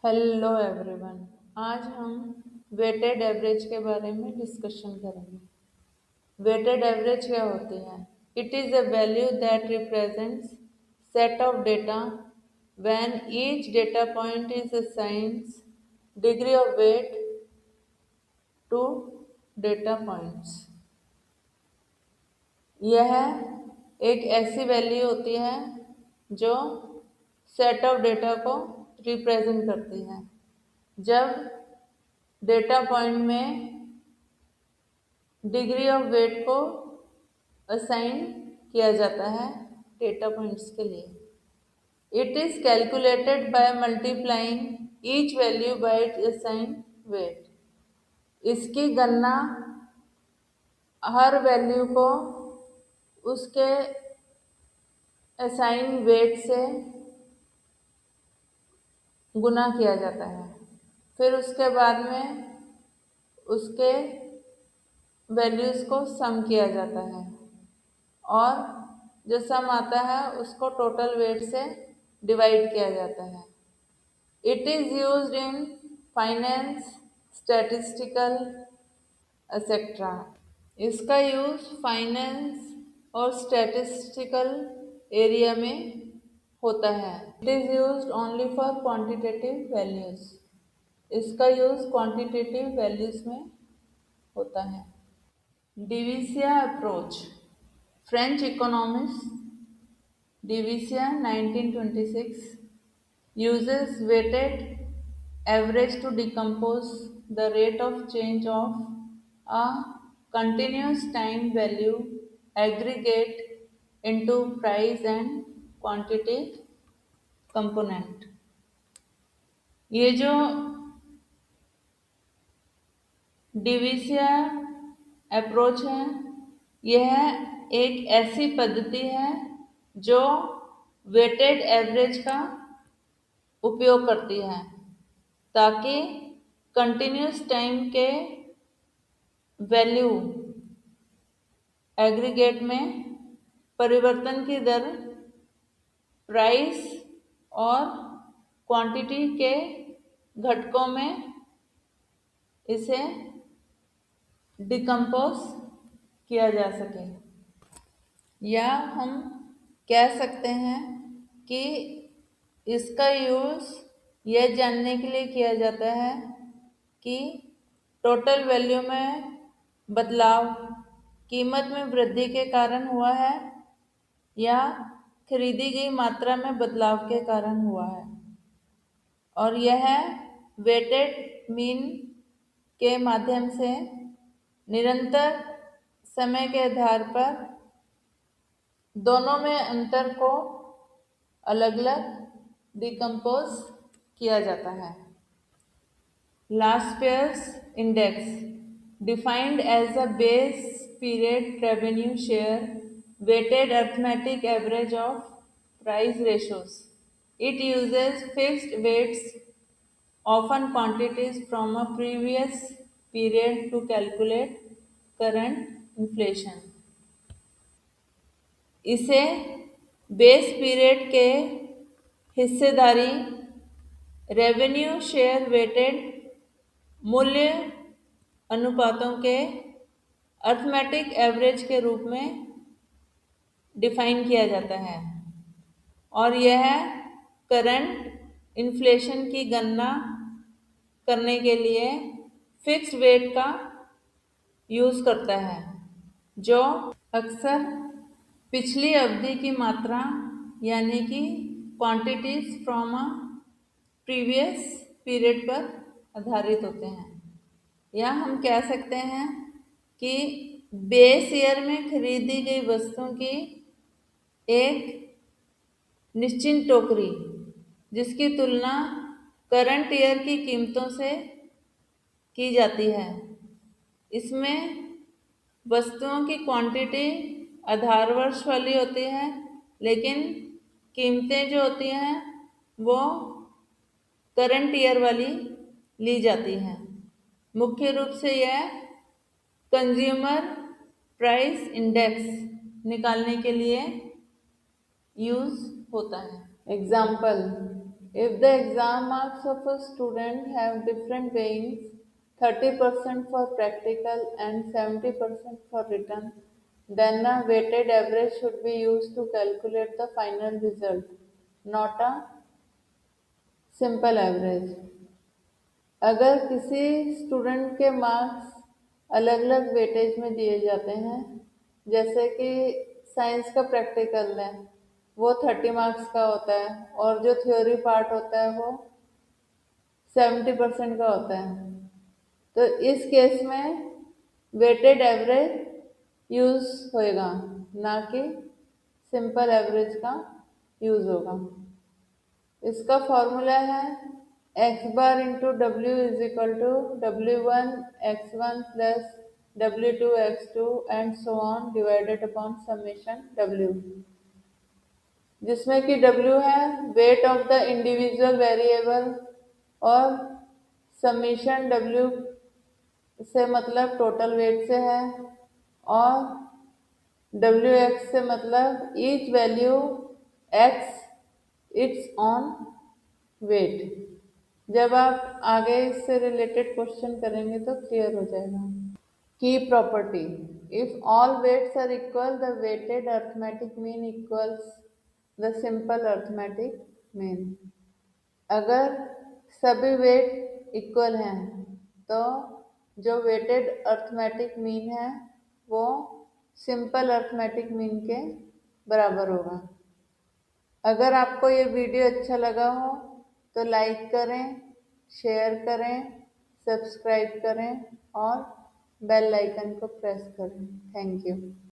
Hello everyone. आज हम weighted average के बारे में डिस्कशन करेंगे। वेटेड एवरेज क्या होती है? It is a value that represents set of data when each data point is assigns degree of weight to data points. यह एक ऐसी वैल्यू होती है जो सेट ऑफ डेटा को रिप्रेजेंट करती है। जब डेटा पॉइंट में डिग्री ऑफ वेट को असाइन किया जाता है डेटा पॉइंट्स के लिए। It is calculated by multiplying each value by it assign weight. इसकी गणना हर वैल्यू को उसके असाइन वेट से गुना किया जाता है। फिर उसके बाद में उसके वैल्यूज़ को सम किया जाता है और जो सम आता है उसको टोटल वेट से डिवाइड किया जाता है। It is used in finance, statistical etcetera. इसका यूज फाइनेंस और स्टैटिस्टिकल एरिया में होता है। It is used only for quantitative values. इसका यूज क्वांटिटेटिव वैल्यूज में होता है। Divisia approach. French economist Divisia 1926 uses weighted average to decompose the rate of change of a continuous time value aggregate into price and quantity component। ये जो डिविसिया approach है यह एक ऐसी पद्धति है जो वेटेड एवरेज का उपयोग करती है ताकि कंटिन्यूस टाइम के वैल्यू एग्रीगेट में परिवर्तन की दर प्राइस और क्वांटिटी के घटकों में इसे डिकम्पोज किया जा सके। या हम कह सकते हैं कि इसका यूज़ यह जानने के लिए किया जाता है कि टोटल वैल्यू में बदलाव कीमत में वृद्धि के कारण हुआ है या खरीदी गई मात्रा में बदलाव के कारण हुआ है। और यह वेटेड मीन के माध्यम से निरंतर समय के आधार पर दोनों में अंतर को अलग अलग डिकम्पोज किया जाता है। Laspeyres index defined as a base period revenue share weighted arithmetic average of price ratios. It uses fixed weights, often quantities from a previous period to calculate current inflation. इसे बेस पीरियड के हिस्सेदारी revenue share weighted मूल्य अनुपातों के arithmetic average के रूप में define किया जाता है और यह करंट इन्फ्लेशन की गणना करने के लिए फिक्स्ड वेट का यूज़ करता है जो अक्सर पिछली अवधि की मात्रा यानी कि quantities from a previous period पर आधारित होते हैं। या हम कह सकते हैं कि बेस ईयर में खरीदी गई वस्तुओं की एक निश्चित टोकरी जिसकी तुलना करंट ईयर की कीमतों से की जाती है। इसमें वस्तुओं की क्वांटिटी आधार वर्ष वाली होती है लेकिन कीमतें जो होती हैं वो करंट ईयर वाली ली जाती हैं। मुख्य रूप से यह कंज्यूमर प्राइस इंडेक्स निकालने के लिए यूज़ होता है। Example If the exam marks of a student have different weighings, 30% for practical and 70% for written, then a weighted average should be used to calculate the final result, not a simple average. अगर किसी student के marks अलग अलग weightage में दिए जाते हैं, जैसे कि साइंस का प्रैक्टिकल है वो 30 मार्क्स का होता है और जो थ्योरी पार्ट होता है वो 70% का होता है, तो इस केस में वेटेड एवरेज यूज होएगा, ना कि सिंपल एवरेज का यूज होगा। इसका फॉर्मूला है x bar into W is equal to w1 x1 plus w2 x2 and so on divided upon summation w, जिसमें कि w है weight of the individual variable और समेशन w से मतलब टोटल वेट से है और डब्ल्यू एक्स से मतलब each value x its own weight. जब आप आगे इससे रिलेटेड क्वेश्चन करेंगे तो क्लियर हो जाएगा। की property, if all weights are equal the weighted arithmetic mean equals the simple arithmetic mean. अगर सभी वेट इक्वल हैं तो जो वेटेड अर्थमेटिक मीन है वो सिंपल अर्थमेटिक मीन के बराबर होगा। अगर आपको ये वीडियो अच्छा लगा हो तो लाइक करें, शेयर करें, सब्सक्राइब करें और बेल आइकन को प्रेस करें। Thank you.